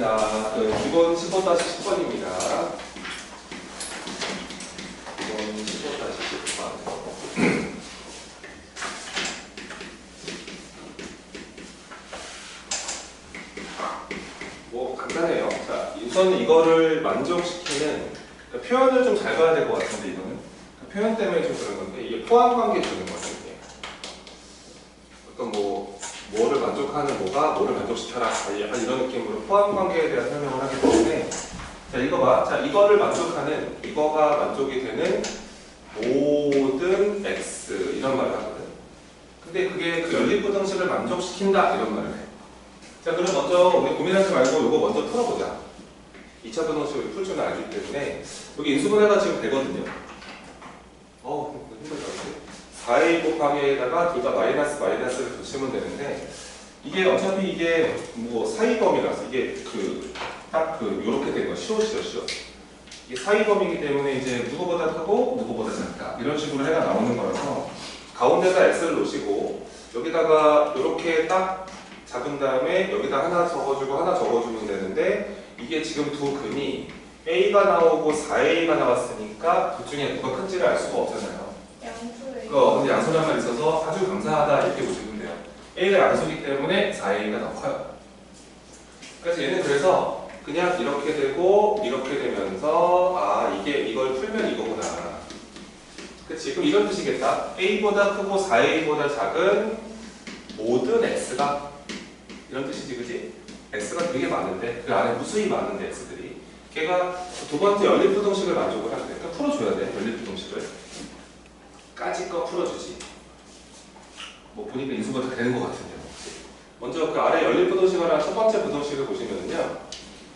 자, 기본 15-10번입니다. 기본 15-10번. 뭐 간단해요. 자, 우선 이거를 만족시키는 그러니까 표현을 좀 잘 봐야 될 것 같은데 이거는 표현 때문에 좀 그런 건데 이게 포함 관계 주는 거죠. 이게 어떤 뭐를 만족하는 뭐를 만족시켜라 이런 느낌으로 포함 관계에 대한 설명을 하기 때문에 자 이거 봐. 자 이거를 만족하는 이거가 만족이 되는 모든 x 이런 말을 하거든. 근데 그게 그 연립부등식을 만족시킨다 이런 말을 해. 자 그럼 먼저 우리 고민하지 말고 이거 먼저 풀어보자. 2차 부등식을 풀 줄은 알기 때문에 여기 인수분해가 지금 되거든요. 힘들다. 4a 곱하기에다가 둘 다 마이너스를 붙이면 되는데 이게 어차피 이게 뭐 사이범위라서 이게 요렇게 된 거 쉬워. 이게 사이범위이기 때문에 이제 누구보다 크고 누구보다 작다 이런 식으로 해가 나오는 거라서 가운데다 x를 놓으시고 여기다가 요렇게 딱 잡은 다음에 여기다 하나 적어주고 하나 적어주면 되는데 이게 지금 두 근이 a가 나오고 4a가 나왔으니까 둘 중에 누가 큰지를 알 수가 없잖아요. 근데 양수량만 있어서 아주 감사하다 이렇게 보시면 돼요. a가 양수이기 때문에 4a가 더 커요. 그래서 얘는 그래서 그냥 이렇게 되고 이렇게 되면서 이걸 풀면 이거구나. 그치? 그럼 이런 뜻이겠다. a보다 크고 4a보다 작은 모든 x가 이런 뜻이지, 그치? x가 되게 많은데 그 안에 무수히 많은데 x들이 걔가 두 번째 연립부등식을 만족을 하는데 그러니까 풀어줘야 돼. 연립부등식을 까짓 거 풀어주지. 뭐 보니까 인수가 다 되는 것 같은데 먼저 그 아래 연립부등식을 한 첫 번째 부등식을 보시면은요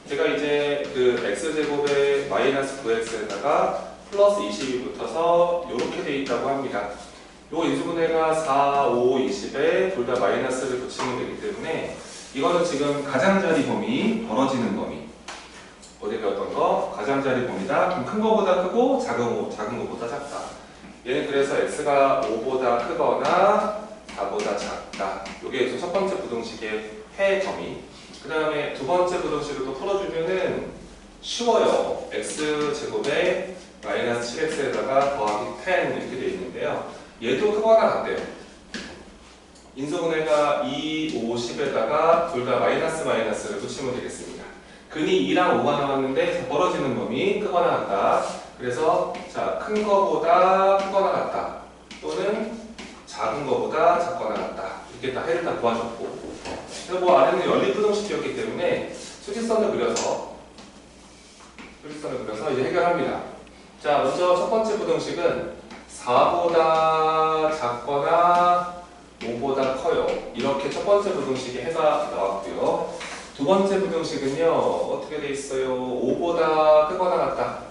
제가 이제 그 x제곱에 마이너스 9x에다가 플러스 20이 붙어서 이렇게 돼 있다고 합니다. 요 인수분해가 4, 5, 20에 둘 다 마이너스를 붙이면 되기 때문에 이거는 지금 가장자리 범위, 벌어지는 범위 어제 배웠던 거 가장자리 범위다. 그럼 큰 거보다 크고 작은 거보다 작다. 얘는 그래서 x가 5보다 크거나 4보다 작다. 이게 첫 번째 부등식의 해 범위. 그 다음에 두 번째 부등식을 또 풀어주면은 쉬워요. x제곱에 마이너스 7x에다가 더하기 10 이렇게 되어 있는데요. 얘도 크거나 같대요. 인수분해가 2, 5, 10에다가 둘 다 마이너스를 붙이면 되겠습니다. 근이 2랑 5가 나왔는데 벌어지는 범위 크거나 같다. 그래서 자, 큰 거보다 크거나 같다. 또는 작은 거보다 작거나 같다. 이렇게 다 해를 다 구하셨고 그래서 뭐 아래는 연립부등식이었기 때문에 수직선을 그려서 이제 해결합니다. 자, 먼저 첫 번째 부등식은 4보다 작거나 5보다 커요. 이렇게 첫 번째 부등식의 해가 나왔고요. 두 번째 부등식은요 어떻게 돼 있어요? 5보다 크거나 같다.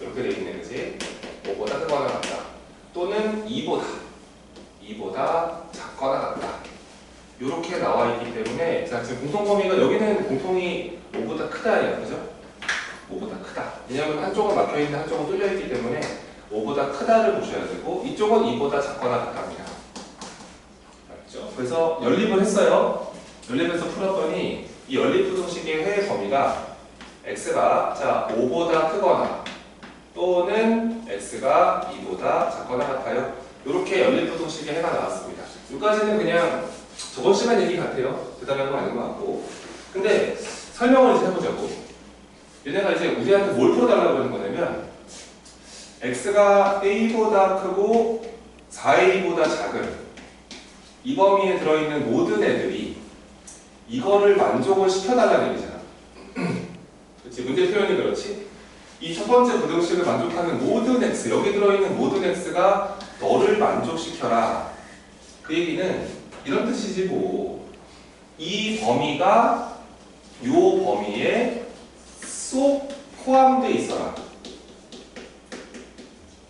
이렇게 돼 있네, 그지? 5보다 크거나 같다. 또는 2보다 작거나 같다. 이렇게 나와 있기 때문에 자 지금 공통범위가 여기는 공통이 5보다 크다예요, 그죠? 5보다 크다. 왜냐하면 한쪽은 막혀 있는 한쪽은 뚫려 있기 때문에 5보다 크다를 보셔야 되고 이쪽은 2보다 작거나 같답니다. 맞죠? 그래서 연립을 했어요. 연립해서 풀었더니 이 연립부등식의 회 범위가 x가 자 5보다 크거나 또는 x가 2보다 작거나 같아요. 이렇게 연립부등식의 해가 나왔습니다. 여기까지는 그냥 저번 시간 얘기 같아요. 대단한 거 아닌 것 같고. 근데 설명을 이제 해보자고. 얘네가 이제 우리한테 뭘 풀어달라고 하는 거냐면 x가 a보다 크고 4a보다 작은 이 범위에 들어있는 모든 애들이 이거를 만족을 시켜달라는 얘기잖아. 그렇지? 문제 표현이 그렇지? 이 첫 번째 부등식을 만족하는 모든 x, 여기 들어있는 모든 x가 너를 만족시켜라. 그 얘기는 이런 뜻이지 뭐. 이 범위가 요 범위에 쏙 포함되어 있어라.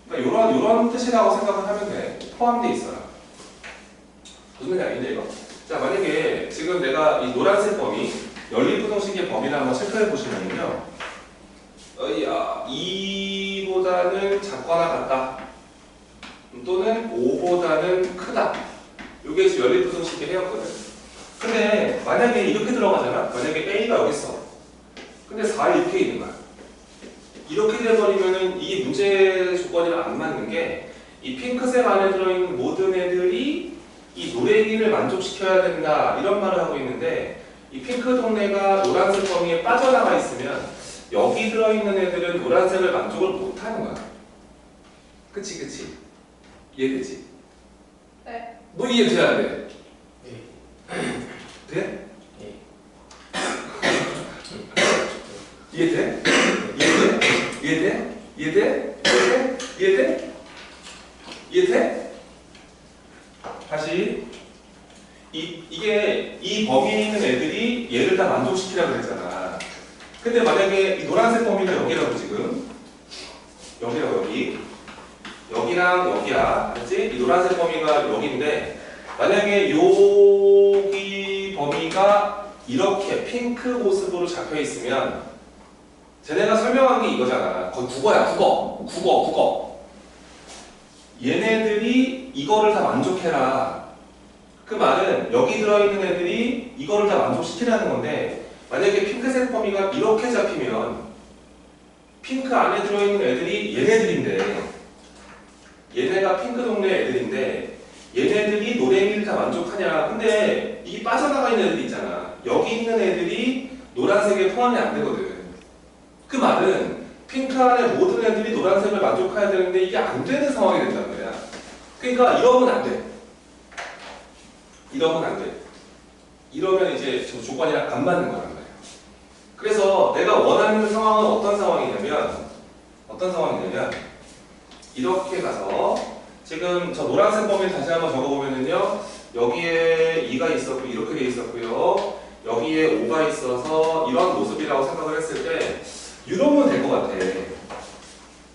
그러니까 이런 뜻이라고 생각을 하면 돼. 포함되어 있어라. 무슨 말인데 이거? 자, 만약에 지금 내가 이 노란색 범위, 연립부등식의 범위를 한번 체크해 보시면요. 2보다는 작거나 같다. 또는 5보다는 크다. 이게 지금 연립부등식의 해였거든. 근데 만약에 이렇게 들어가잖아. 만약에 A가 여기 있어. 근데 4에 이렇게 있는 거야. 이렇게 돼버리면은 이 문제 조건이랑 안 맞는 게 이 핑크색 안에 들어있는 모든 애들이 이 노래기를 만족시켜야 된다 이런 말을 하고 있는데 이 핑크 동네가 노란색 범위에 빠져나가 있으면 여기 들어있는 애들은 노란색을 만족을 못하는 거야. 그치 그치? 이해되지? 네. 너 이해돼야 안 돼? 네. 돼? 네. 이해돼? 이해돼? 이해돼? 이해돼? 이해돼? 이해돼? 이해돼? 다시 이게 이 범위에 있는 애들이 얘를 다 만족시키라고 그랬잖아. 근데 만약에 이 노란색 범위가 여기라고 지금 여기라고 여기랑 여기야. 알지? 이 노란색 범위가 여기인데 만약에 여기 범위가 이렇게 핑크 모습으로 잡혀 있으면 쟤네가 설명한 게 이거잖아. 거의 국어야, 국어. 얘네들이 이거를 다 만족해라. 그 말은 여기 들어있는 애들이 이거를 다 만족시키라는 건데 만약에 핑크색 범위가 이렇게 잡히면 핑크 안에 들어있는 애들이 얘네들인데 얘네가 핑크 동네 애들인데 얘네들이 노래미를 다 만족하냐. 근데 이게 빠져나가 있는 애들이 있잖아. 여기 있는 애들이 노란색에 포함이 안 되거든. 그 말은 핑크 안에 모든 애들이 노란색을 만족해야 되는데 이게 안 되는 상황이 된다는 거야. 그러니까 이러면 안 돼. 이러면 이제 저 조건이랑 안 맞는 거란 말이에요. 그래서 내가 원하는 상황은 어떤 상황이냐면 이렇게 가서 지금 저 노란색 범위 다시 한번 적어보면은요 여기에 2가 있었고 이렇게 돼 있었고요 여기에 5가 있어서 이런 모습이라고 생각을 했을 때 이러면 될 것 같아.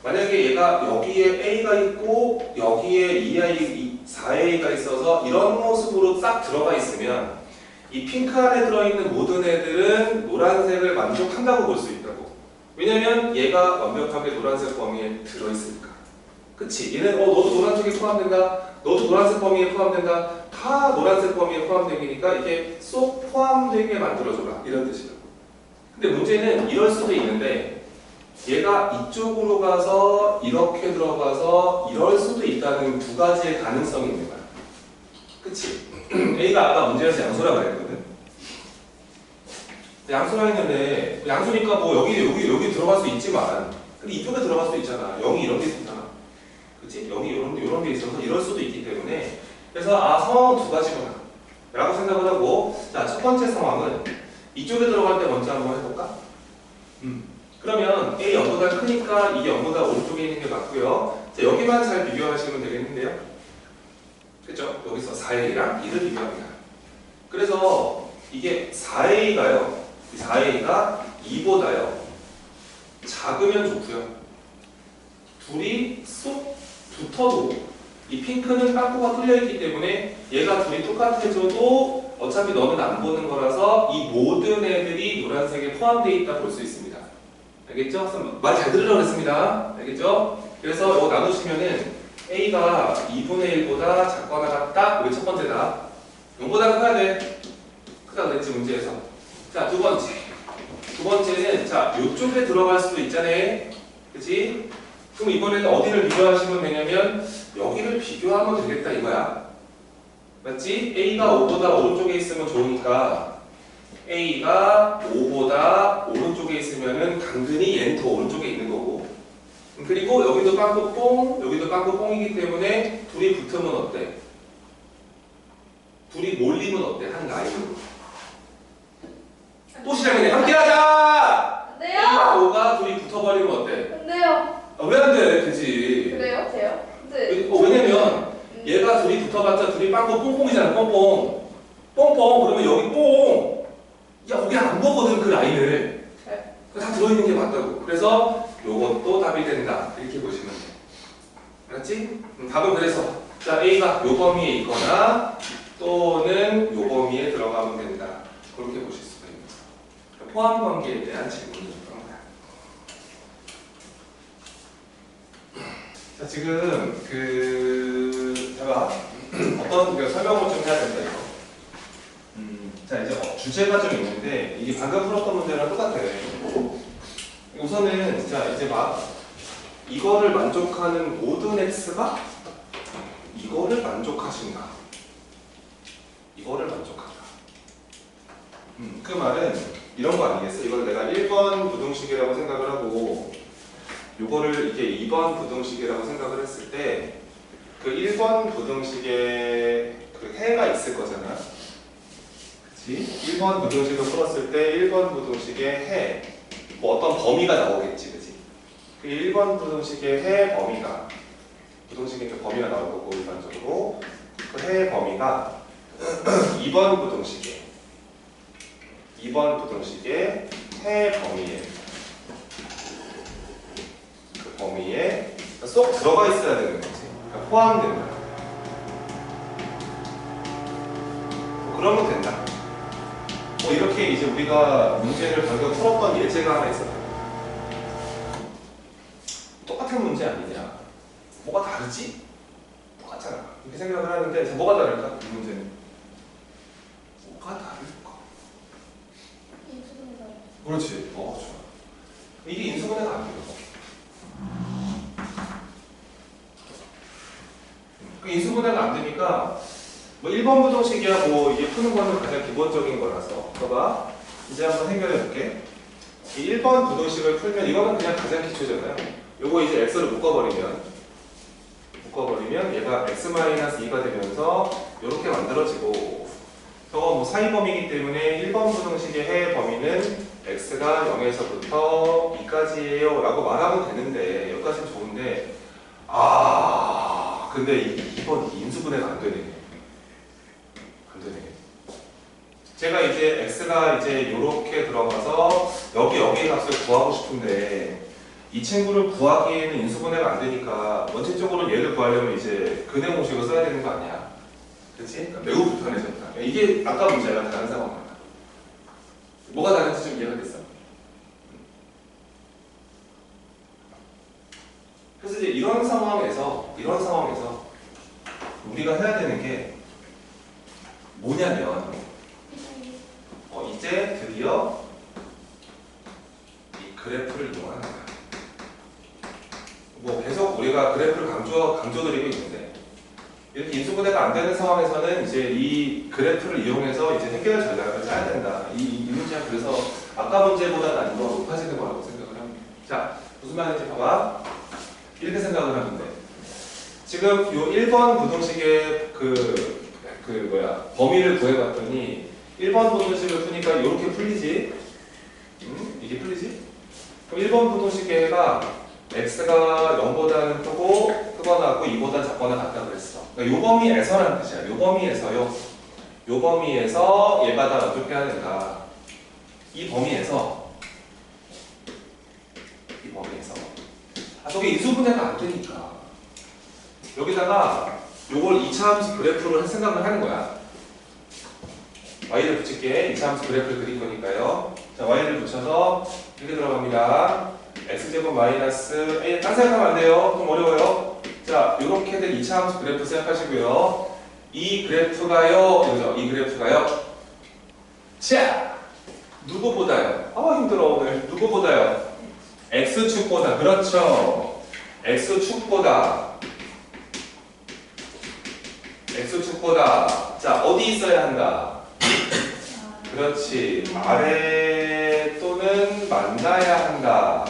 만약에 얘가 여기에 A가 있고 여기에 4A가 있어서 이런 모습으로 딱 들어가 있으면 이 핑크 안에 들어있는 모든 애들은 노란색을 만족한다고 볼 수 있다고. 왜냐면 얘가 완벽하게 노란색 범위에 들어있으니까. 그치? 얘는 너도 노란색에 포함된다. 너도 노란색 범위에 포함된다. 다 노란색 범위에 포함되니까 이게 쏙 포함되게 만들어줘라. 이런 뜻이라고. 근데 문제는 이럴 수도 있는데 얘가 이쪽으로 가서 이렇게 들어가서 이럴 수도 있다는 두 가지의 가능성이 있는 거야. 그치? A가 아까 문제에서 양수라고 그랬거든. 양수라 했는데 양수니까 뭐 여기 들어갈 수 있지만 근데 이쪽에 들어갈 수도 있잖아. 0이 이런 데 있잖아. 그치? 0이 이런 데 있어서 이럴 수도 있기 때문에 그래서 상황은 두 가지구나 라고 생각을 하고 자, 첫 번째 상황은 이쪽에 들어갈 때 먼저 한번 해볼까? 그러면 A 0보다 크니까 이게 0보다 오른쪽에 있는 게 맞고요. 자, 여기만 잘 비교하시면 되겠는데요. 그죠? 여기서 4A랑 2를 비교합니다. 그래서 이게 4A가요. 4A가 2보다요. 작으면 좋고요. 둘이 쏙 붙어도 이 핑크는 빵꾸가 뚫려있기 때문에 얘가 둘이 똑같아져도 어차피 너는 안 보는 거라서 이 모든 애들이 노란색에 포함되어 있다 볼 수 있습니다. 알겠죠? 말 잘 들으라고 했습니다. 알겠죠? 그래서 이거 나누시면은 A가 2분의 1보다 작거나 같다. 이게 첫 번째다. 0보다 커야 돼. 크다 그랬지 문제에서. 자, 두 번째는 자, 요쪽에 들어갈 수도 있잖아. 그치? 그럼 이번에는 어디를 비교하시면 되냐면 여기를 비교하면 되겠다 이거야. 맞지? A가 5보다 오른쪽에 있으면 좋으니까 A가 5보다 오른쪽에 있으면은 당근이 얘는 더 오른쪽에 있는 거고 그리고 여기도 빵꾸뽕 여기도 빵꾸뽕이기 때문에 둘이 붙으면 어때? 둘이 몰리면 어때? 한 라인으로 또 시작이네. 함께 하자! 안 돼요? A가 5가 둘이 붙어버리면 어때? 안 돼요. 왜 안 돼? 되지. 그래요? 돼요? 네. 왜냐면 얘가 둘이 붙어봤자 둘이 빵꾸 뽕뽕이잖아. 뽕뽕 그러면 여기 뽕 야 거기 안 보거든 그 라인을. 네. 다 들어있는 게 맞다고. 그래서 요것도 답이 된다 이렇게 보시면 돼. 알았지? 답은 그래서 자 A가 요 범위에 있거나 또는 요 범위에 들어가면 된다 그렇게 보실 수가 있는 포함 관계에 대한 질문을 줬던 거야. 자 지금 제가 어떤 설명을 좀 해야 된다 이거. 자 이제 주제가 좀 있는데 이게 방금 풀었던 문제랑 똑같아요. 자 이제 봐. 이거를 만족하는 모든 x가 이거를 만족하신다. 이거를 만족한다. 그 말은 이런 거 아니겠어? 이걸 내가 1번 부등식이라고 생각을 하고 요거를 이게 2번 부등식이라고 생각을 했을 때 그 1번 부등식에 그 해가 있을 거잖아. 그치? 1번 부등식을 풀었을 때 1번 부등식의 해, 뭐 어떤 범위가 나오겠지, 그치? 그 1번 부등식의 해 범위가, 부등식의 그 범위가 나올 거고, 일반적으로. 그 해 범위가 2번 부등식의 해 범위에, 그 범위에 쏙 들어가 있어야 되는 거지. 그러니까 포함된다. 그러면 된다. 뭐 이렇게 이제 우리가 문제를 방금 풀었던 예제가 하나 있었다. 똑같은 문제 아니냐? 뭐가 다르지? 똑같잖아. 이렇게 생각을 하는데 뭐가 다를까? 이 문제는 뭐가 다를까? 인수분해가 그렇지. 좋아. 이게 인수분해가 안 돼요. 인수분해가 안 되니까 뭐 1번 부등식이야 뭐 이게 푸는 거는 가장 기본적인 거라서 봐봐. 이제 한번 해결해 볼게. 이 1번 부등식을 풀면 이거는 그냥 가장 기초잖아요. 요거 이제 x를 묶어버리면 얘가 x-2가 되면서 이렇게 만들어지고 저거 뭐 사이범위이기 때문에 1번 부등식의 해 범위는 x가 0에서부터 2까지예요 라고 말하면 되는데 여기까지는 좋은데 근데 2번 인수분해가 안 되네. 제가 이제 x가 이제 요렇게 들어가서 여기의 값을 구하고 싶은데 이 친구를 구하기에는 인수분해가 안 되니까 원칙적으로 얘를 구하려면 이제 근해 공식을 써야 되는 거 아니야? 그렇지? 그러니까 매우 불편해졌다. 이게 아까 문제랑 다른 상황이야. 뭐가 다른지 좀 이해가 됐어? 그래서 이제 이런 상황에서 우리가 해야 되는 게 뭐냐면 이제 드디어 이 그래프를 이용하는 거야. 뭐 계속 우리가 그래프를 강조드리고 있는데 이렇게 인수분해가 안 되는 상황에서는 이제 이 그래프를 이용해서 이제 해결 전략을 짜야 된다. 이 문제가 그래서 아까 문제보다 난이도가 높아지는 거라고 생각을 합니다. 자, 무슨 말인지 봐봐. 이렇게 생각을 하는데 지금 요 1번 부등식의 범위를 구해봤더니 1번 부등식을 푸니까 이렇게 풀리지? 이게 풀리지? 그럼 1번 부등식의 해가 x가 0보다는 크거나 2보다 작거나 같다 그랬어. 그러니까 요 범위에서라는 뜻이야. 요 범위에서 얘가 다 어떻게 해야 된다. 이 범위에서 저게 인수분해가 안 되니까 여기다가 요걸 2차 함수 그래프로 생각을 하는 거야. y를 붙일게. 2차 함수 그래프를 그릴 거니까요. 자, y를 붙여서 이렇게 들어갑니다. x제곱 마이너스 a. 딴 생각하면 안 돼요. 좀 어려워요. 자, 요렇게들 2차 함수 그래프 생각하시고요. 이 그래프가요. 이거죠. 이 그래프가요. 자, 누구보다요? 힘들어 오늘. 누구보다요? x축보다. 그렇죠. x축보다. 자, 어디 있어야 한다? 그렇지. 아래 또는 만나야 한다.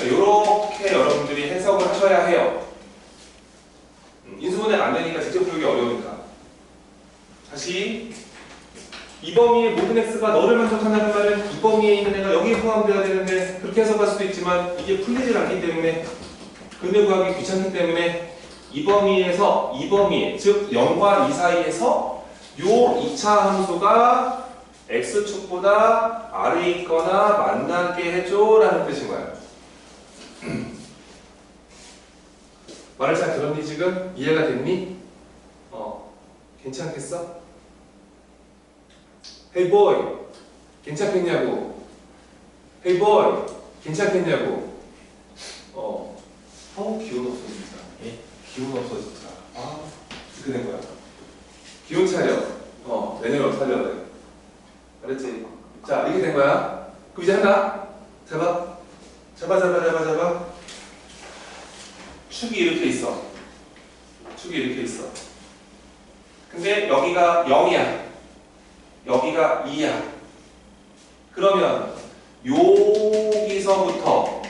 이렇게 여러분들이 해석을 하셔야 해요. 인수분해가 안 되니까 직접 풀기 어려우니까. 다시 이 범위의 모든 x가 너를 만족한다는 말은 이 범위에 있는 애가 여기에 포함되어야 되는데 그렇게 해석할 수도 있지만 이게 풀리질 않기 때문에 근해 구하기 귀찮기 때문에 이 범위에 즉 0과 2 사이에서 요 2차 함수가 x축보다 아래에 있거나 만나게 해줘 라는 뜻인 거야. 말을 잘 들었니 지금? 이해가 됐니? 괜찮겠어? Hey boy, 괜찮겠냐고? Hey boy, 괜찮겠냐고? 기운 없어진다. 기운 없어졌다. 어떻게 된 거야? 기운 차려. 내년에 어떻게 하려고 해? 알았지? 자, 이렇게 된 거야. 그럼 이제 한다. 자, 봐. 잡아. 축이 이렇게 있어. 근데 여기가 0이야. 여기가 2야. 그러면 여기서부터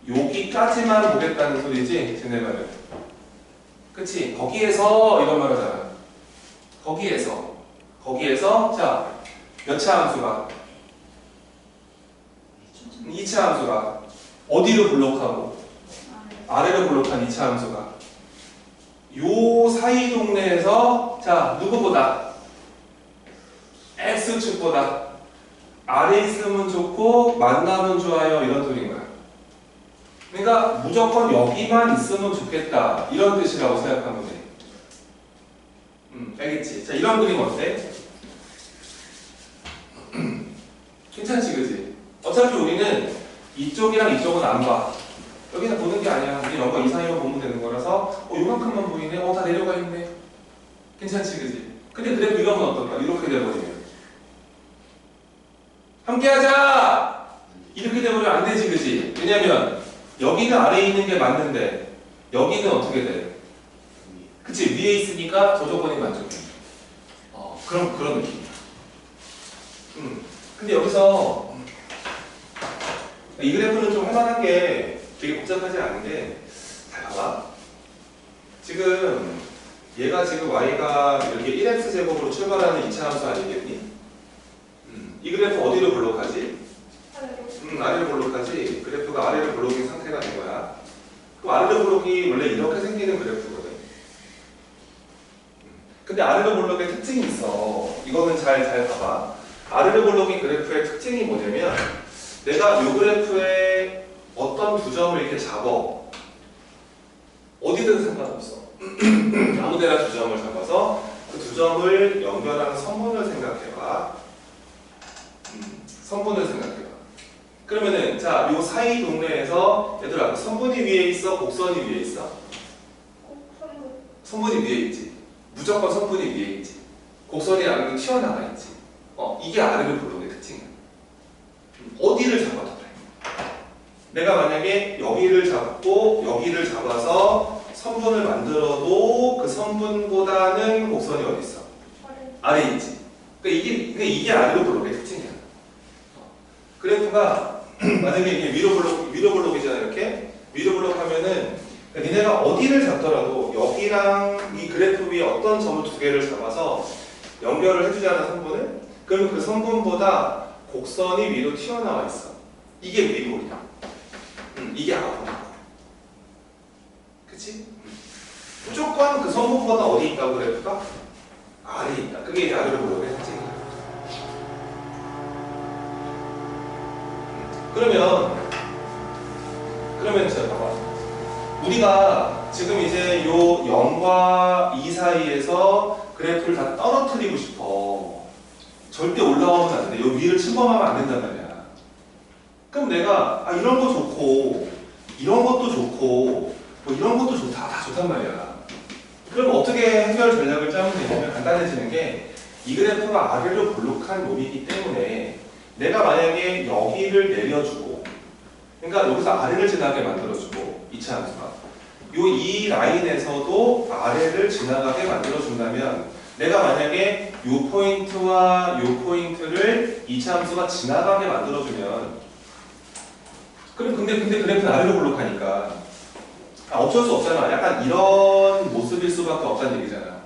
여기까지만 보겠다는 소리지, 쟤네 말은. 그치? 거기에서 이런 말 하잖아. 거기에서 자, 몇 차 함수가? 2차 함수가 어디로 블록하고? 아래로 블록한 2차 함수가 요 사이 동네에서 자, 누구보다? X축보다 아래 있으면 좋고 만나면 좋아요, 이런 소리인 거야. 그러니까 무조건 여기만 있으면 좋겠다, 이런 뜻이라고 생각하면 돼. 알겠지? 자, 이런 그림 어때? 괜찮지, 그지? 어차피 우리는 이쪽이랑 이쪽은 안 봐. 여기는 보는 게 아니야. 우리 영어 이 사이만 보면 되는 거라서 요만큼만 보이네? 다 내려가 있네. 괜찮지, 그지? 근데 그래프 이러면 어떨까? 이렇게 돼버리면 함께하자! 이렇게 돼버리면 안 되지, 그지? 왜냐면 여기는 아래에 있는 게 맞는데 여기는 어떻게 돼? 그치? 위에 있으니까 저 조건이 만족해. 그런 느낌이야. 근데 여기서 이 그래프는 좀 할만한 게 되게 복잡하지 않은 게, 잘 봐봐. 지금 얘가 지금 y가 이렇게 1x 제곱으로 출발하는 2차 함수 아니겠니? 이 그래프 어디로 블록하지? 아래로 블록하지. 그래프가 아래로 블록인 상태가 된 거야. 그럼 아래로 블록이 원래 이렇게 생기는 그래프거든. 근데 아래로 블록의 특징이 있어. 이거는 잘 봐봐. 아래로 블록인 그래프의 특징이 뭐냐면, 내가 이 그래프에 어떤 두 점을 이렇게 잡어. 어디든 상관없어. 아무데나 두 점을 잡아서 그 두 점을 연결하는 선분을 생각해봐. 선분을 생각해봐. 그러면은 자, 요 사이 동네에서 얘들아, 선분이 위에 있어, 곡선이 위에 있어? 선분이 위에 있지. 무조건 선분이 위에 있지. 곡선이 아래로 튀어나가 있지. 이게 아래로 블록의 특징이야. 어디를 잡아도 돼. 내가 만약에 여기를 잡고 여기를 잡아서 선분을 만들어도 그 선분보다는 곡선이 어디 있어? 아래에 있지. 그러니까 이게 아래로 블록의 특징이야. 그래프가 만약에 이게 위로 블록이잖아. 이렇게 위로 블록하면은 니네가 어디를 잡더라도 여기랑 이 그래프 위에 어떤 점을 두 개를 잡아서 연결을 해주잖아, 선분을. 그러면 그 선분보다 곡선이 위로 튀어나와 있어. 이게 위볼이야. 이게 아웃볼이야. 그치? 무조건 그 선분보다 어디 있다고 그래프가? 아래에 있다. 그게 이제 아래로 블록의 특징이야. 그러면 자, 봐봐. 우리가 지금 이제 요 0과 2 사이에서 그래프를 다 떨어뜨리고 싶어. 절대 올라오면 안 돼. 요 위를 침범하면 안 된단 말이야. 그럼 내가 이런 거 좋고 이런 것도 좋고 뭐 이런 것도 좋다, 다 좋단 말이야. 그럼 어떻게 해결 전략을 짜면 되냐면 간단해지는 게, 이 그래프가 아래로 블록한 놈이기 때문에 내가 만약에 여기를 내려주고, 그러니까 여기서 아래를 지나게 만들어주고, 2차 함수가 이 라인에서도 아래를 지나가게 만들어준다면, 내가 만약에 이 포인트와 이 포인트를 2차 함수가 지나가게 만들어주면, 그럼 근데 그래프는 아래로 블록하니까 어쩔 수 없잖아. 약간 이런 모습일 수밖에 없다는 얘기잖아.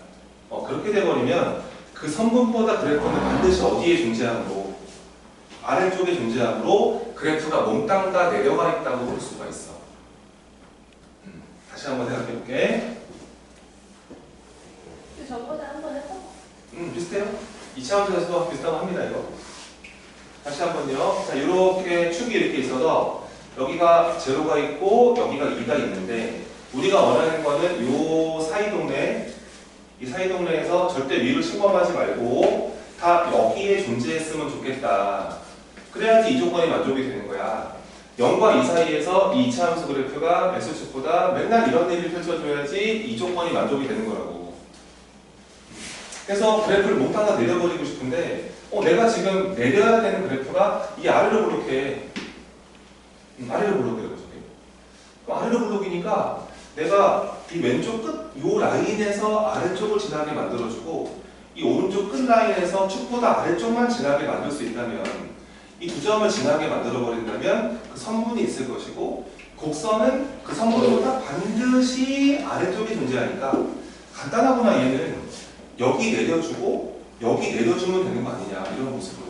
그렇게 돼버리면 그 선분보다 그래프는 반드시 어디에 존재하므로, 아래쪽에 존재하므로 그래프가 몽땅 다 내려가 있다고 볼 수가 있어. 다시 한번 생각해 볼게. 저번에 한번 했어? 비슷해요. 2차 함수에서도 비슷하고 합니다, 이거. 다시 한번요. 자, 이렇게 축이 이렇게 있어서 여기가 제로가 있고 여기가 2가 있는데, 우리가 원하는 거는 요 사이 동네, 이 사이 동네에서 절대 위로 침범하지 말고 다 여기에 존재했으면 좋겠다. 그래야지 이 조건이 만족이 되는 거야. 0과 2 사이에서 2차 함수 그래프가 X축보다 맨날 이런 일을 펼쳐줘야지 이 조건이 만족이 되는 거라고. 그래서 그래프를 몽땅 다 내려버리고 싶은데 내가 지금 내려야 되는 그래프가 이 아래로 블록해. 아래로 블록이라고 저게. 그럼 아래로 블록이니까 내가 이 왼쪽 끝 요 라인에서 아래쪽을 지나게 만들어주고 이 오른쪽 끝 라인에서 축보다 아래쪽만 지나게 만들 수 있다면 이 두 점을 지나게 만들어 버린다면 그 선분이 있을 것이고 곡선은 그 선분보다 반드시 아래쪽에 존재하니까 간단하구나 얘는 여기 내려주고 여기 내려주면 되는 거 아니냐 이런 모습으로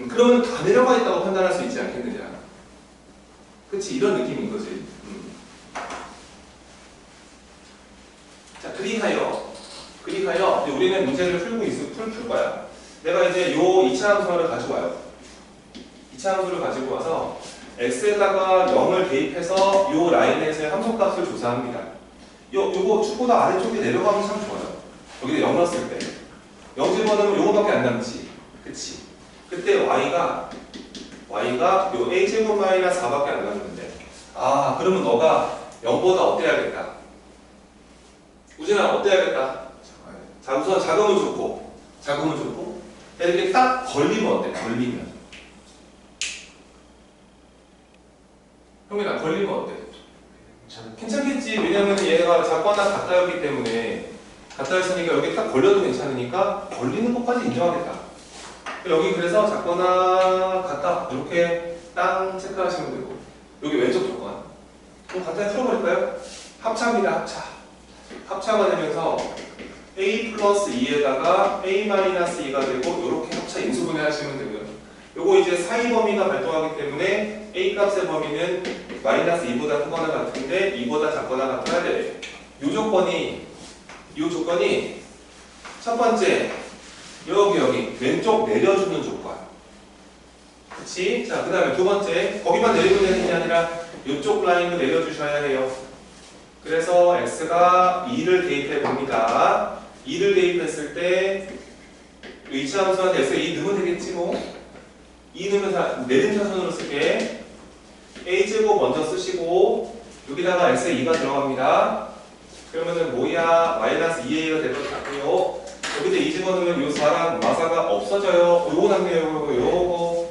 그러면 다 내려가 있다고 판단할 수 있지 않겠느냐 그치 이런 느낌인 거지 자 그리하여 이제 우리는 문제를 풀 거야 내가 이제 요 2차 함수를 가지고 와요 2차 함수를 가지고 와서 x에다가 0을 대입해서 요 라인에서의 함수값을 조사합니다 요거 축보다 아래쪽에 내려가면 참 좋아요 여기다 0 넣었을 때 0 집어넣으면 요거밖에 안 남지 그치 그때 y가 요 a제곱 마이너스 4밖에 안 남는데 아 그러면 너가 0보다 어때야겠다 우진아 어때야겠다 자 우선 작으면 좋고 이렇게 딱 걸리면 어때? 걸리면 형이랑 걸리면 어때? 괜찮겠지 왜냐면 얘가 작거나 같다였기 때문에 같다였으니까 여기 딱 걸려도 괜찮으니까 걸리는 것까지 인정하겠다 여기 그래서 작거나 같다 이렇게 땅 체크하시면 되고 여기 왼쪽 조건 그럼 간단히 풀어버릴까요? 합차입니다 합차가 되면서 a 플러스 2에다가 a 마이너스 2가 되고 이렇게 합차 인수분해 하시면 되고요 요거 이제 사이 범위가 발동하기 때문에 a 값의 범위는 마이너스 2보다 크거나 같은데 2보다 작거나 같아야 돼 이 조건이 첫 번째 여기 왼쪽 내려주는 조건 그치? 자 그 다음에 두 번째 거기만 내리면 되는 게 아니라 이쪽 라인도 내려주셔야 해요 그래서 x가 2를 대입해 봅니다 2를 대입했을 때 2차 함수한테 x에 2 넣으면 되겠지 뭐 2 넣으면 내림차순으로 쓸게 a제곱 먼저 쓰시고 여기다가 x에 2가 들어갑니다 그러면은 뭐야 마이너스 2a가 될 것 같고요 여기다 2 집어넣으면 요 사람 마사가 없어져요 요거 남네요 요거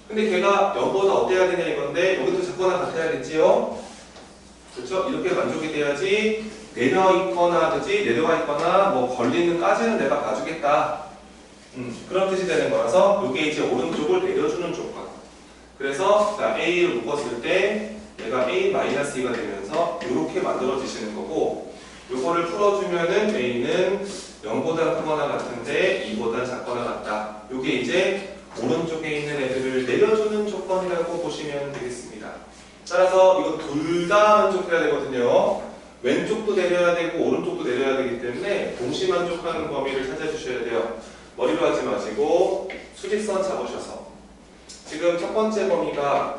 근데 걔가 0보다 어때야 되냐 이건데 여기도 작거나 같아야겠지요 그렇죠? 이렇게 만족이 돼야지 내려가 있거나 뭐 걸리는까지는 내가 봐주겠다 그런 뜻이 되는 거라서 이게 이제 오른쪽을 내려주는 조건 그래서 자, A를 묶었을 때 얘가 A-2가 되면서 이렇게 만들어지시는 거고 요거를 풀어주면은 A는 0보다 크거나 같은데 2보다 작거나 같다 요게 이제 오른쪽에 있는 애들을 내려주는 조건이라고 보시면 되겠습니다 따라서 이거 둘 다 만족해야 되거든요 왼쪽도 내려야 되고 오른쪽도 내려야 되기 때문에 동시 만족하는 범위를 찾아주셔야 돼요 머리로 하지 마시고 수직선 잡으셔서 지금 첫 번째 범위가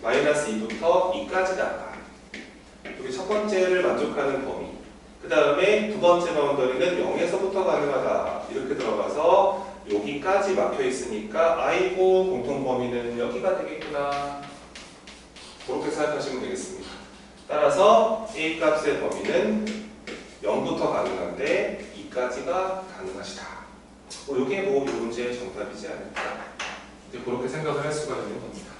마이너스 2부터 2까지 나가 여기 첫 번째를 만족하는 범위 그 다음에 두 번째 바운더리는 0에서부터 가능하다 이렇게 들어가서 여기까지 막혀 있으니까 아이고 공통 범위는 여기가 되겠구나 그렇게 생각하시면 되겠습니다 따라서 A 값의 범위는 0부터 가능한데 2까지가 가능하시다 이게 뭐 이 문제의 정답이지 않을까 이제 그렇게 생각을 할 수가 있는 겁니다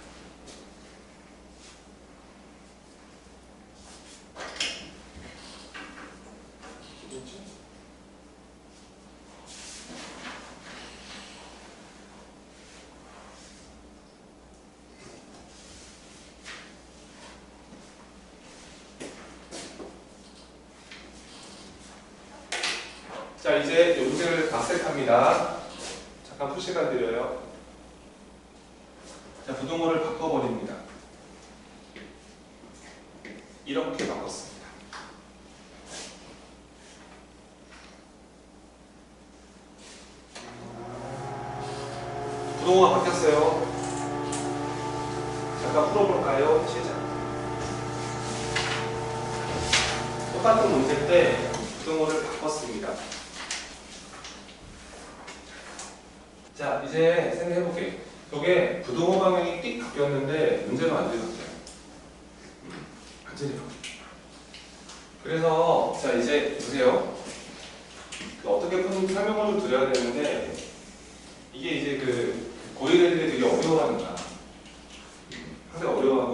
자 이제 이 문제를 각색합니다. 잠깐 풀 시간 드려요. 자 부동호를 바꿔버립니다. 이렇게 바꿨습니다. 부동호가 바뀌었어요. 잠깐 풀어볼까요? 시작. 똑같은 문제 때 부동호를 바꿨습니다. 자 이제 생각해볼게요. 이게 부동호 방향이 띡 바뀌었는데 문제가 완전히 바뀌어요. 완전히 바뀌어요. 그래서 자 이제 보세요. 어떻게 설명을 좀 드려야 되는데 이게 이제 그 고1 애들이 되게 어려워하는 거야. 상당히 어려워하고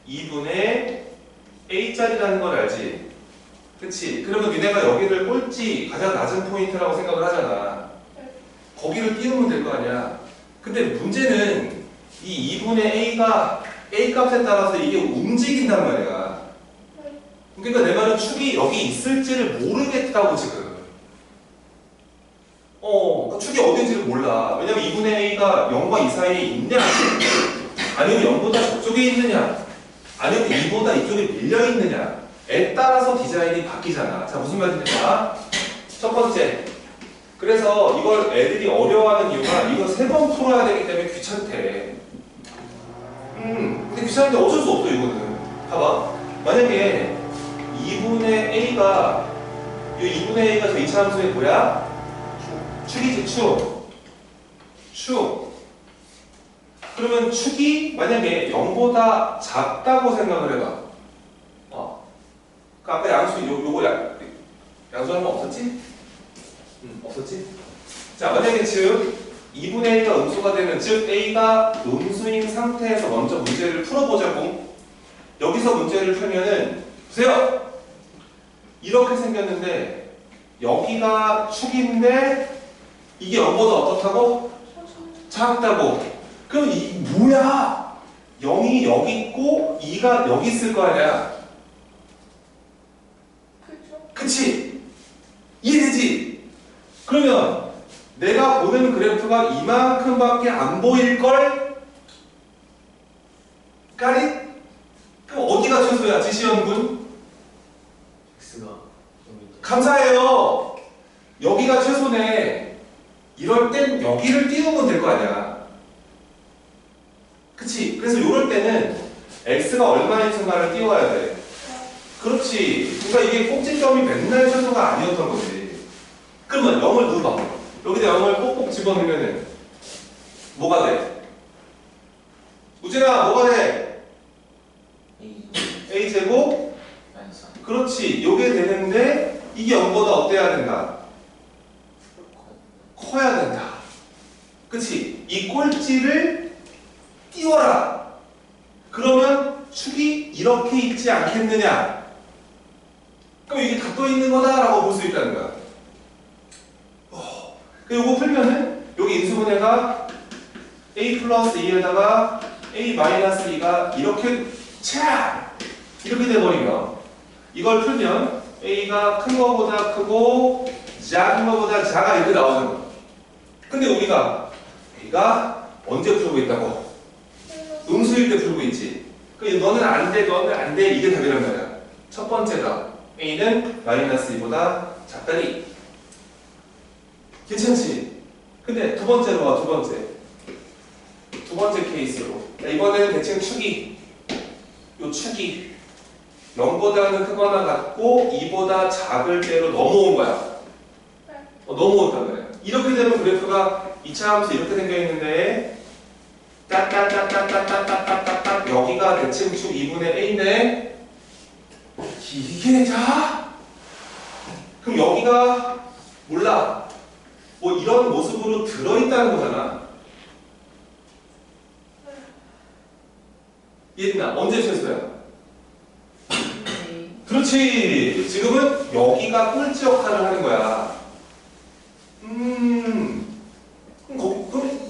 2분의 a짜리라는 걸 알지? 그치? 그러면 니네가 여기를 꼴찌 가장 낮은 포인트라고 생각을 하잖아. 거기를 띄우면 될 거 아니야. 근데 문제는 이 2분의 a가 a 값에 따라서 이게 움직인단 말이야. 그러니까 내 말은 축이 여기 있을지를 모르겠다고 지금. 그러니까 축이 어딘지를 몰라. 왜냐면 2분의 a가 0과 2 사이에 있냐, 아니면 0보다 저쪽에 있느냐, 아니면 2보다 이쪽에 밀려 있느냐에 따라서 디자인이 바뀌잖아. 자, 무슨 말입니까? 첫 번째, 그래서 이걸 애들이 어려워하는 이유가 이거 3번 풀어야 되기 때문에 귀찮대. 근데 귀찮은데 어쩔 수 없어. 이거는 봐봐, 만약에 2분의 a가 이 2분의 a가 저 이차함수의 뭐야? 축이지. 축. 그러면 축이 만약에 0보다 작다고 생각을 해봐. 그러니까 아까 양수 요거 양수하는 거 없었지? 없었지? 자, 만약에 즉 2분의 a가 음수가 되면 즉 a가 음수인 상태에서 먼저 문제를 풀어보자고. 여기서 문제를 풀면은 보세요. 이렇게 생겼는데 여기가 축인데 이게 0보다 어떻다고? 작다고. 그럼 이 뭐야? 0이 여기 있고 2가 여기 있을 거 아니야. 그치? 이해되지? 그러면 내가 보는 그래프가 이만큼밖에 안 보일걸? 까리? 그럼 어디가 최소야? 지시연군? x가 감사해요. 여기가 최소네. 이럴 땐 여기를 띄우면 될 거 아니야. 그치? 그래서 이럴 때는 x가 얼마인 순간을 띄워야 돼. 그렇지. 그러니까 이게 꼭지점이 맨날 최소가 아니었던 거지. 그러면 0을 넣어봐. 여기다 0을 꼭꼭 집어넣으면은 뭐가 돼? 우진아, 뭐가 돼? a제곱? 그렇지. 요게 되는데 이게 0보다 어때야 된다? 커야 된다. 그치? 이 꼴찌를 띄워라. 그러면 축이 이렇게 있지 않겠느냐? 그럼 이게 닫혀 있는 거다라고 볼 수 있다는 거야. 요거 풀면은 여기 인수분해가 a 플러스 2에다가 a 마이너스 2가 이렇게 이렇게 돼버리면 이걸 풀면 a가 큰 거보다 크고 작은 거보다 작아 이렇게 나오는 거야. 근데 우리가 a가 언제 풀고 있다고? 음수일 때 풀고 있지. 그러니까 너는 안 돼, 너는 안 돼, 이게 답이란 말이야. 첫 번째가 a는 마이너스 2보다 작다니. 괜찮지? 근데 두 번째로 와. 두 번째 케이스로. 이번에는 대칭 축이, 요 축이 0보다는 크거나 같고 2보다 작을 때로 넘어온 거야. 넘어온단 말이야. 이렇게 되면 그래프가 2차 함수 이렇게 생겨 있는데 따따따따따따따따따 여기가 대칭축 2분의 a인데 이게 자? 그럼 여기가 몰라. 뭐 이런 모습으로 들어있다는 거잖아. 이해됐나? 언제 최소야? 그렇지. 지금은 여기가 꼴찌 역할을 하는 거야. 그럼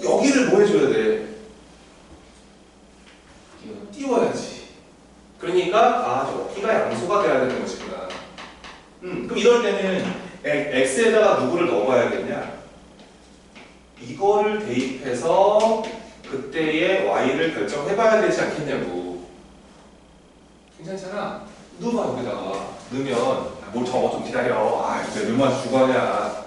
여기를 뭐 해줘야 돼? 띄워야지. 그러니까 여기가 양수가 돼야 되는 것이구나. 그럼 이럴 때는 x에다가 누구를 넣어봐야겠냐? 이거를 대입해서 그때의 y를 결정해봐야 되지 않겠냐고. 괜찮잖아. 넣어봐. 여기다가 넣으면 뭘 적어. 좀 기다려. 이제 얼마나 주거냐.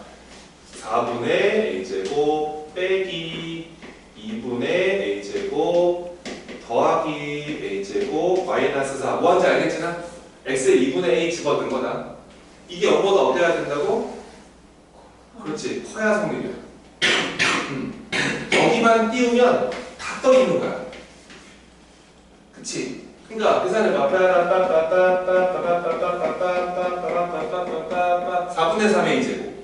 4분의 a제곱 빼기 2분의 a제곱 더하기 a제곱 마이너스 4. 뭐하는지 알겠지나? x에 2분의 a 집어넣은 거다. 이게 0보다 어때야 된다고? 그렇지. 커야 성립이야. 여기만 띄우면 다 떠 있는 거야. 그치? 그러니까 계산해봐. 4분의 3 a제곱.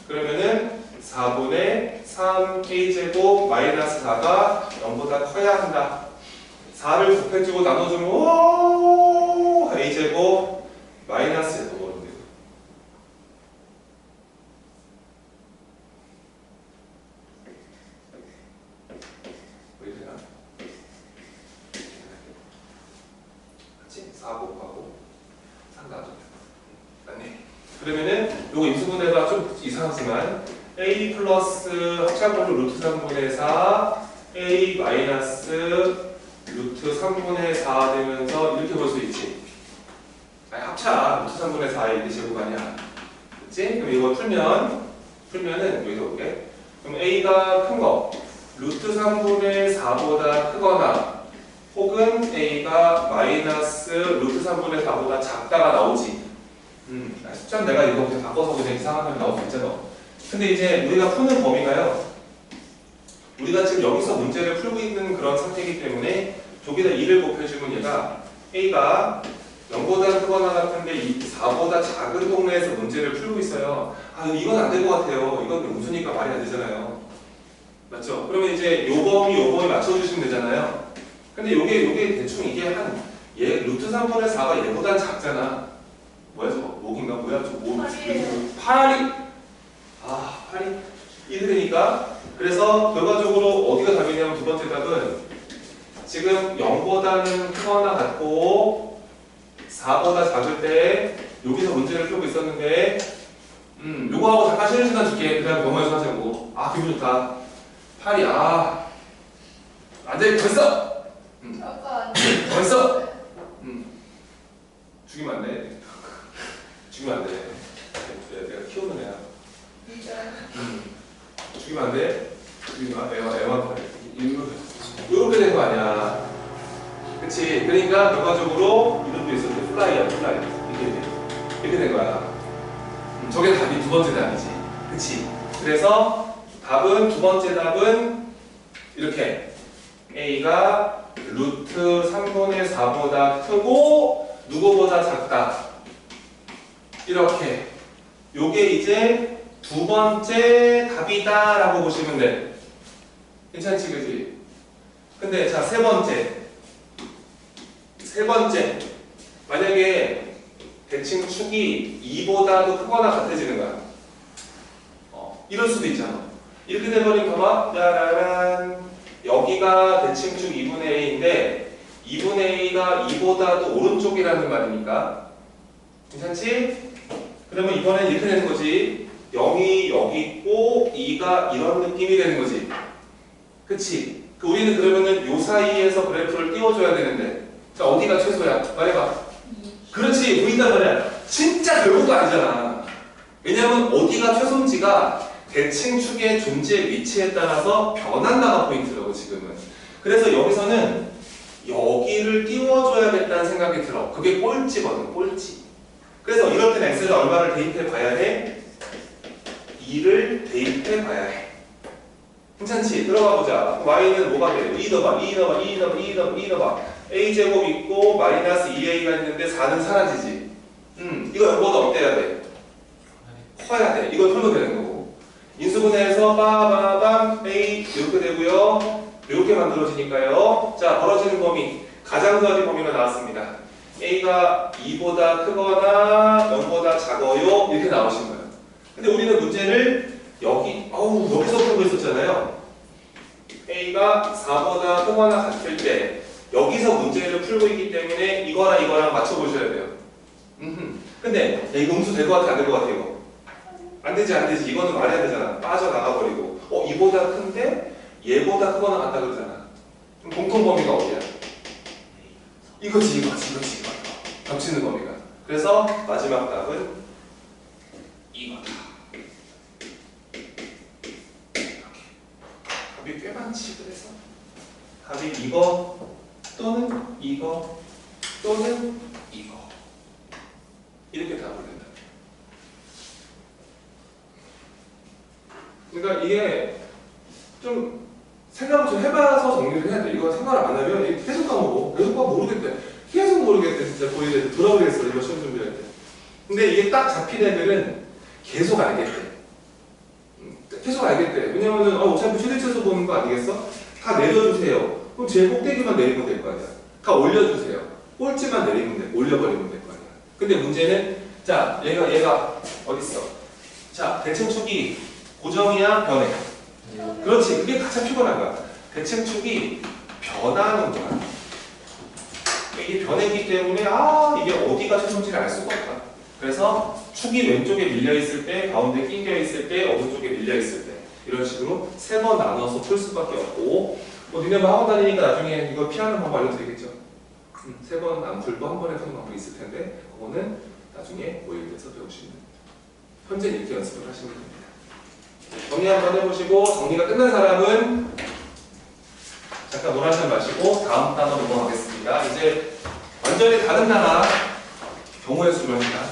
그러면은 4분의 3 a제곱 마이너스 4가 0보다 커야 한다. 4를 곱해주고 나눠주면 오 a제곱 마이너스 제곱 오는데요. 왜 이러냐? 그치? 4 곱하고 3 나눠. 맞네. 그러면은 요거 인수분해가 좀 이상하지만 a 플러스 합창분을 루트 3분의 4 a 마이너스 루트 3분의 4 되면서 이렇게 볼 수 있지. 아니 합차 루트 3분의 4의 1제곱 아니야. 그치? 그럼 이거 풀면은 여기서 볼게. 그럼 a가 큰 거 루트 3분의 4보다 크거나 혹은 a가 마이너스 루트 3분의 4보다 작다가 나오지. 숫자는 내가 이거 그냥 바꿔서 그냥 이상하면 나올 수 있잖아. 근데 이제 우리가 푸는 범위가요. 우리가 지금 여기서 문제를 풀고 있는 그런 상태이기 때문에 저기다 2를 곱해주면 얘가 a가 0보다 크거나 같은데 4보다 작은 동네에서 문제를 풀고 있어요. 아 이건 안 될 것 같아요. 이건 음수니까 말이 안 되잖아요. 맞죠? 그러면 이제 요 범위 맞춰주시면 되잖아요. 근데 요게 대충 이게 얘 루트 3분의 4가 얘보단 작잖아. 뭐야 저거? 목인가 뭐야? 저 뭐? 8이 8이 1이니까 그래서 결과적으로 어디가 답이냐면 두 번째 답은 지금 0보다는 크거나 같고 4보다 작을 때 여기서 문제를 풀고 있었는데 요거하고 잠깐 쉬는 시간 줄게. 그냥 넘어가서 하자고. 기분 좋다. 8이 안돼 벌써 벌써 죽이면 안 돼. 죽이면 안 돼. 내가 키우는 애야. 죽이면 안 돼. 죽이면 애만 이렇게 된 거 아니야. 그치? 그러니까 결과적으로 이것도 있었는데 플라이 이렇게 된 거야. 저게 답이 두 번째 답이지. 그치? 그래서 두 번째 답은 이렇게 a가 루트 3분의 4보다 크고 누구보다 작다. 이렇게 요게 이제 두 번째 답이다 라고 보시면 돼. 괜찮지 그지? 근데 자 세 번째 만약에 대칭축이 2보다도 크거나 같아지는 거야. 이럴 수도 있잖아. 이렇게 돼버리면 봐봐. 짜라란 여기가 대칭축 2분의 a인데 2분의 a가 2보다도 오른쪽이라는 말이니까 괜찮지? 그러면 이번엔 이렇게 되는 거지. 0이 여기 있고 2가 이런 느낌이 되는 거지. 그치? 우리는 그러면은 요 사이에서 그래프를 띄워줘야 되는데 자 어디가 최소야? 말해봐. 그렇지 보인단 말이야. 진짜 별것도 아니잖아. 왜냐면 어디가 최소인지가 대칭축의 존재 위치에 따라서 변한다가 포인트라고 지금은. 그래서 여기서는 여기를 띄워줘야겠다는 생각이 들어. 그게 꼴찌거든. 꼴찌. 그래서 이럴 때는 x를 얼마를 대입해 봐야 해? 2를 대입해 봐야 해. 괜찮지? 들어가 보자. y는 뭐가 돼요? 2 넣어봐. a제곱 있고 마이너스 2a가 있는데 4는 사라지지. 이거 0보다 어때야 돼? 커야 돼. 이걸 풀면 되는 거고. 인수분해에서 빠바밤 a 이렇게 되고요. 이렇게 만들어지니까요. 자 벌어지는 범위 가장자리 범위가 나왔습니다. a가 2보다 크거나 0보다 작아요. 이렇게 나오신 거예요. 근데 우리는 문제를 여기서 풀고 있었잖아요. a가 4보다 크거나 같을 때 여기서 문제를 풀고 있기 때문에 이거랑 맞춰보셔야 돼요. 근데 이거 음수 될 것 같아? 안 될 것 같아? 이거? 안 되지. 이거는 말해야 되잖아. 빠져나가버리고 이보다 큰데 얘보다 크거나 같다 그러잖아. 그럼 공통 범위가 어디야? 이거지. 겹치는 범위가. 그래서 마지막 답은 이거다. 답이 꽤 많지. 그래서 답이 이거 또는 이거 또는 이거 이렇게 답을 된다. 그러니까 이게 좀 생각을 좀 해봐서 정리를 해야 돼. 이거 생각을 안 하면 계속 까먹어. 계속 모르겠대. 진짜 거의 돌아오겠어. 이거 시험 준비할 때. 근데 이게 딱 잡힌 애들은 계속 알겠대. 왜냐면은 어차피 휴대쳐서 보는 거 아니겠어? 다 내려주세요. 그럼 제일 꼭대기만 내리면 될 거 아니야. 그러니까 올려주세요. 꼴찌만 내리면 돼. 올려버리면 될 거 아니야. 근데 문제는 자 얘가 어디 있어? 자 대칭축이 고정이야 변해. 그렇지. 그게 가장 피곤한 거야. 대칭축이 변하는 거야. 이게 변했기 때문에 이게 어디가 최선치를 알 수가 없다. 그래서 축이 왼쪽에 밀려 있을 때, 가운데 끼겨 있을 때, 오른쪽에 밀려 있을 때 이런 식으로 세 번 나눠서 풀 수밖에 없고 뭐 니네 뭐 학원 다니니까 나중에 이거 피하는 방법 알려드리겠죠. 세 번 안 풀고 한 번에 푸는 방법이 있을 텐데 그거는 나중에 모의고에서 배우시면 됩니다. 현재 이렇게 연습을 하시면 됩니다. 정리 한번 해보시고 정리가 끝난 사람은 잠깐 노란 샷 마시고 다음 단어 넘어가겠습니다. 이제 완전히 다른 나라 경우의 수를 합니다.